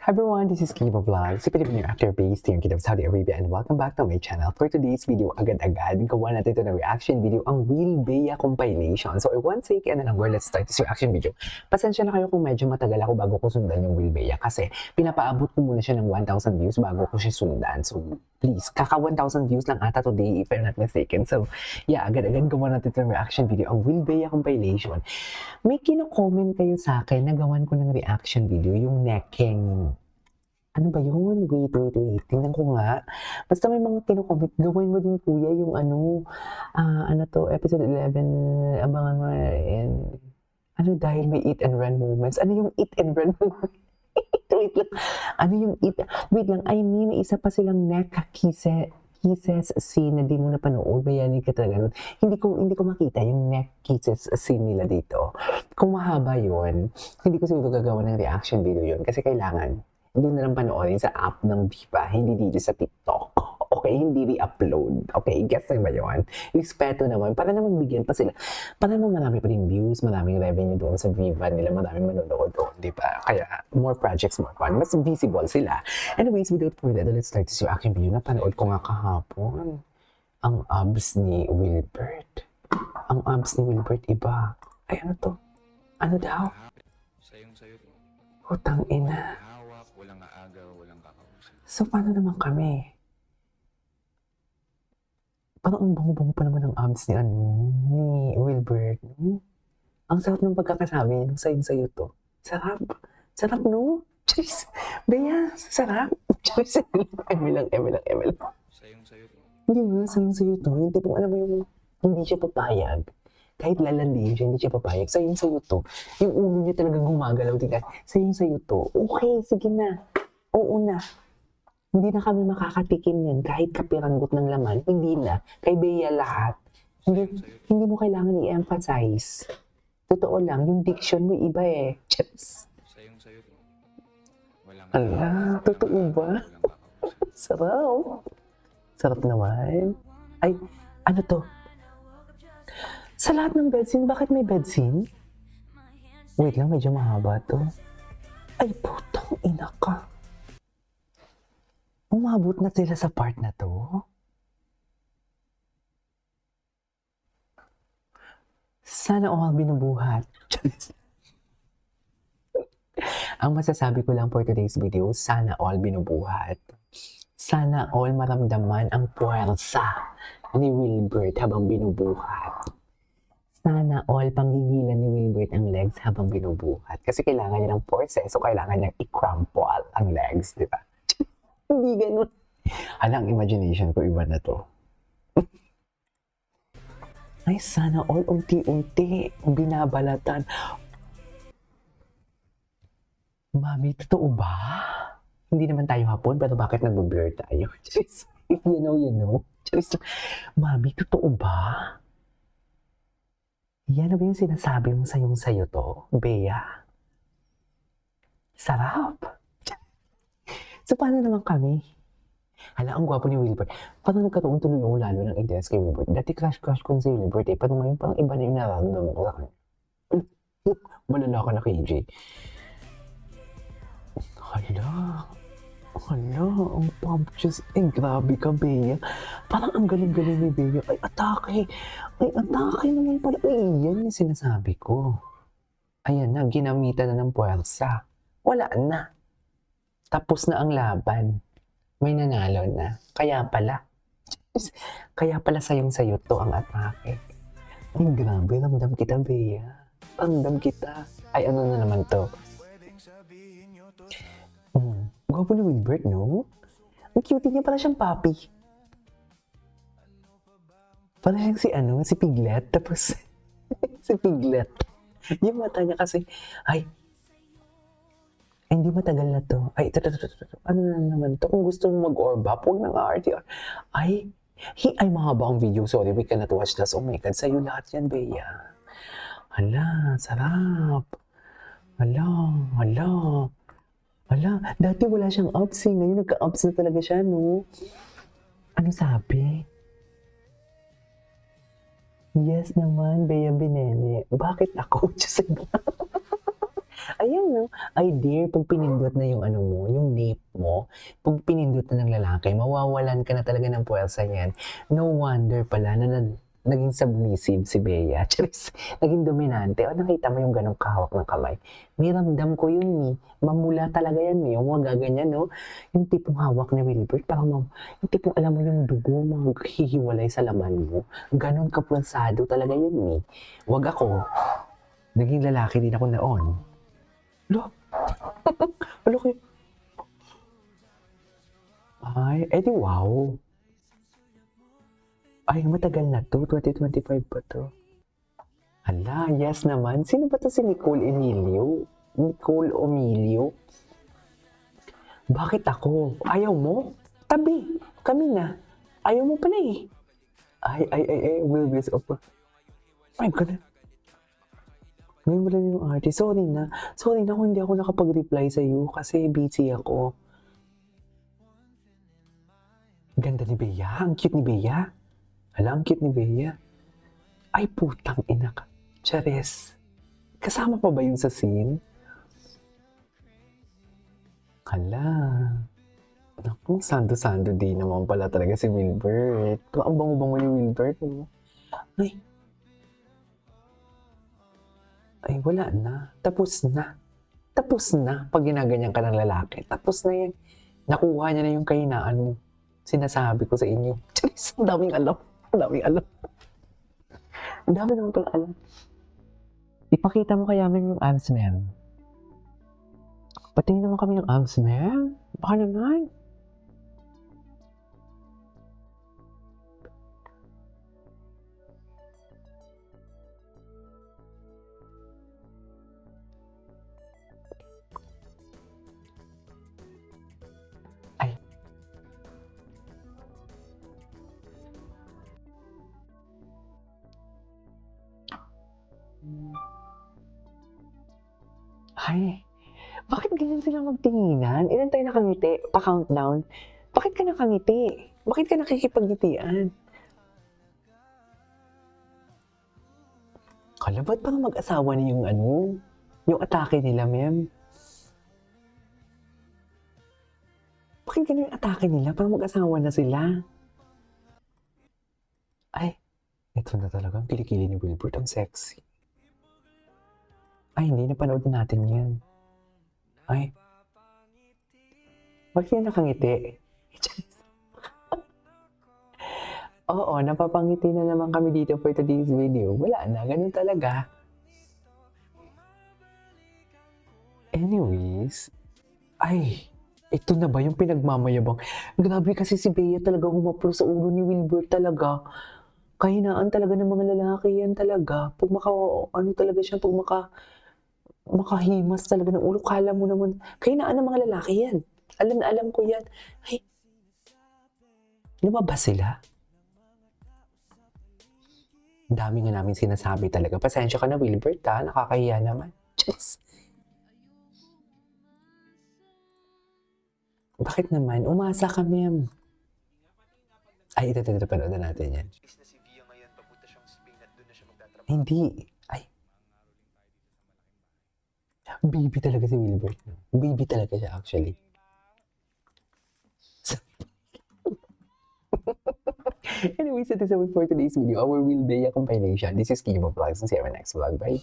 Hi everyone, this is Kiva Vlog, si Filipino actor based here in Kingdom, Saudi Arabia, and welcome back to my channel. For today's video, agad-agad, gawa natin ito ng reaction video, ang Will Bea compilation. So, I want to take lang, let's start this reaction video. Pasensya na kayo kung medyo matagal ako bago ko sundan yung Will Bea kasi pinapaabot ko muna siya ng 1,000 views bago ko siya sundan. So, please, kaka 1,000 views lang ata today if I'm not mistaken. So, yeah, agad-agad gawa natin ito ng reaction video, ang Will Bea compilation. May kino-comment kayo sa akin na gawan ko ng reaction video, yung necking. Ano ba yun? Wait. Tingnan ko nga. Basta may mga kino-comment. Gawin mo din kuya yung episode 11, abangan mo and dahil may eat and run moments. Ano yung eat and run moments? Wait lang. Ano yung eat? Wait lang. I mean, may isa pa silang neck kisses scene na di mo napanood, bayanin ka talaga nun. Hindi ko makita yung neck kisses scene nila dito. Kung mahaba yun, hindi ko siguro gagawa ng reaction video yun kasi kailangan doon na lang panoorin sa app ng Viva, hindi dito sa TikTok. Okay, hindi re-upload. Okay, gets na ba yun? Respeto naman, para naman bigyan pa sila. Para naman marami pa rin views, maraming revenue doon sa Viva nila, maraming manonood doon, di ba? Kaya, more projects, more fun. Mas visible sila. Anyways, without further ado, let's start this reaction video. Napanood ko nga kahapon ang abs ni Wilbert. Ang abs ni Wilbert, iba. Ay, ano to? Ano daw? Sayong-sayo to. Utang ina. Hawak, walang aagaw, walang kakausap. So, paano naman kami? Parang ang bango-bango pa naman ng abs ni Wilbert. No? Ang sarap ng pagkakasabi ng sayong-sayo to. Sarap. Sarap, no? Charis. Bea, sarap. Charis. Eme lang. Sayong-sayo to. Hindi ba, sayong-sayo to. Yung tipong alam mo yung hindi siya papayag. Kahit lalandiin siya, hindi siya papayag. Sayong-sayo to. Yung ulo niya talagang gumagalaw. Sayong-sayo to. Okay, sige na. Oo na. Hindi na kami makakatikim yan kahit kapiranggot ng laman. Hindi na. Kay Bea lahat. Hindi mo kailangan i-emphasize. Totoo lang, yung diction mo iba eh. Chips. Sayong-sayo to. Walang Ala, totoo ba? walang kakausap. Sarap. Sarap naman. Ay, ano to? Sa lahat ng bed scene, bakit may bed scene? Wait lang, medyo mahaba to. Ay, putang ina ka. Umabot na sila sa part na to. Sana all binubuhat. Ang masasabi ko lang for today's video, sana all binubuhat. Sana all maramdaman ang puwersa ni Wilbert habang binubuhat. Sana all panggigilan ni Wilbert ang legs habang binubuhat. Kasi kailangan niya ng force, so kailangan niya i-crumple ang legs, di ba? Hindi ganun. Alang imagination ko, iba na to. Ay, sana all unti-unti binabalatan. Mami, totoo ba? Hindi naman tayo hapon, pero bakit nag-blur tayo? If you know, you know. Mami, totoo ba? Yan na ba yung sinasabi mo sayong-sayo to, Bea? Sarap. So, paano naman kami? Hala, ang gwapo ni Wilbert. Parang nagkataon tuloy ako lalo ng interest kay Wilbert. Dati crush ko si Wilbert eh. Parang ngayon parang iba na yung nararamdaman ko sa kanya. Malala ka na kay AJ. Hala, ang pumptious. Grabe ka, Bea. Parang ang galing-galing ni Bea. Ay, atake naman pala. Ay, yan yung sinasabi ko. Ayan na, ginamitan na ng puwersa. Wala na. Tapos na ang laban. May nanalo na. Kaya pala sayong-sayo to ang atake. Ay, grabe. Ramdam kita, Bea. Ramdam kita. Ay, ano na naman to? Gwapo ni Wilbert, no? Ang cute niya. Pala siyang puppy. Parang si Piglet. Tapos, si Piglet. Yung mata niya kasi, ay, hindi matagal na to. Ay, ito. Ano na naman to? Kung gusto mo mag-orbap, huwag nang RTR. Ay, mahaba ang video. Sorry, we cannot watch this. Oh my God, sa'yo lahat yan, Bea. Hala, sarap. Hala, dati wala siyang abs eh. Ngayon nagka-abs na talaga siya, no? Ano sabi? Yes naman, Bea Binene. Bakit ako? Ayan, no? Ay, dear, pag pinindot na yung ano mo, yung nape mo, pag pinindot na ng lalaki, mawawalan ka na talaga ng puwersa niyan. No wonder pala na naging submissive si Bea. Charis, naging dominante. O, nakita mo yung ganong kahawak ng kamay. May ramdam ko yun, ni. Mamula talaga yan, ni. Yung mga gaganyan, no? Yung tipong hawak ni Wilbert, parang yung tipong alam mo yung dugo, maghihiwalay sa laman mo. Ganon kapunsado talaga yun, ni. Wag ako. Naging lalaki din ako noon. Lo, ano kayo? Ay, edi wow. Ay, matagal na to. 2025 pa to. Hala, yes naman. Sino ba to si Nicole Emilio? Nicole Emilio? Bakit ako? Ayaw mo? Tabi. Kami na. Ayaw mo pala eh. Ay, will this of... Ay, God. Ngayon wala na yung artist. Sorry na. Sorry na kung hindi ako nakapag-reply sa iyo kasi busy ako. Ganda ni Bea. Ang cute ni Bea. Hala, ang cute ni Bea. Ay, putang ina ka. Charis. Kasama pa ba yun sa scene? Hala. Naku, sando-sando din naman pala talaga si Wilbert. Ang bango-bango ni Wilbert. No? Ay. Ay, wala na. Tapos na. Tapos na. Pag ginaganyan ka ng lalaki. Tapos na yan. Nakuha niya na yung kahinaan mo. Sinasabi ko sa inyo. Charis, ang daming alam. Ang daming alam. Ang dami naman pala alam. Ipakita mo kaya namin yung abs, ma'am. Patingin naman kami ng abs, ma'am. Baka naman. Ay. Ay. Bakit ganyan sila magtinginan? Ilan tayo nakangiti? Pa-countdown? Bakit ka nakangiti? Bakit ka nakikipagngitian? Kala, ba't parang mag-asawa na yung ano? Yung atake nila, ma'am? Bakit ganun yung atake nila? Parang mag-asawa na sila. Ay, ito na talaga. Ang kilikili ni Wilbert. Ang sexy. Ay, hindi. Napanood na natin yan. Ay. Bakit yan nakangiti? Oo, napapangiti na naman kami dito for today's video. Wala na. Ganun talaga. Anyways. Ay. Ito na ba yung pinagmamayabang? Grabe kasi si Bea talaga humapro sa ulo ni Wilbert talaga. Kahinaan talaga ng mga lalaki yan talaga. Pag ano talaga siya, pag makahimas talaga ng ulo. Kala mo naman, kahinaan ng mga lalaki yan. Alam na alam ko yan. Ay, lumabas sila. Dami nga namin sinasabi talaga. Pasensya ka na, Wilbert, ha? Nakakahiya naman. Diyos. Bakit naman? Umasa ka, ma'am. Ay, ito, panood na natin yan. Hindi. Ay. Baby talaga si Wilbert. Baby talaga siya, actually. Anyways, that is it for today's video. Our Will Bea combination. This is Kimo Vlogs. See you in our next vlog. Bye.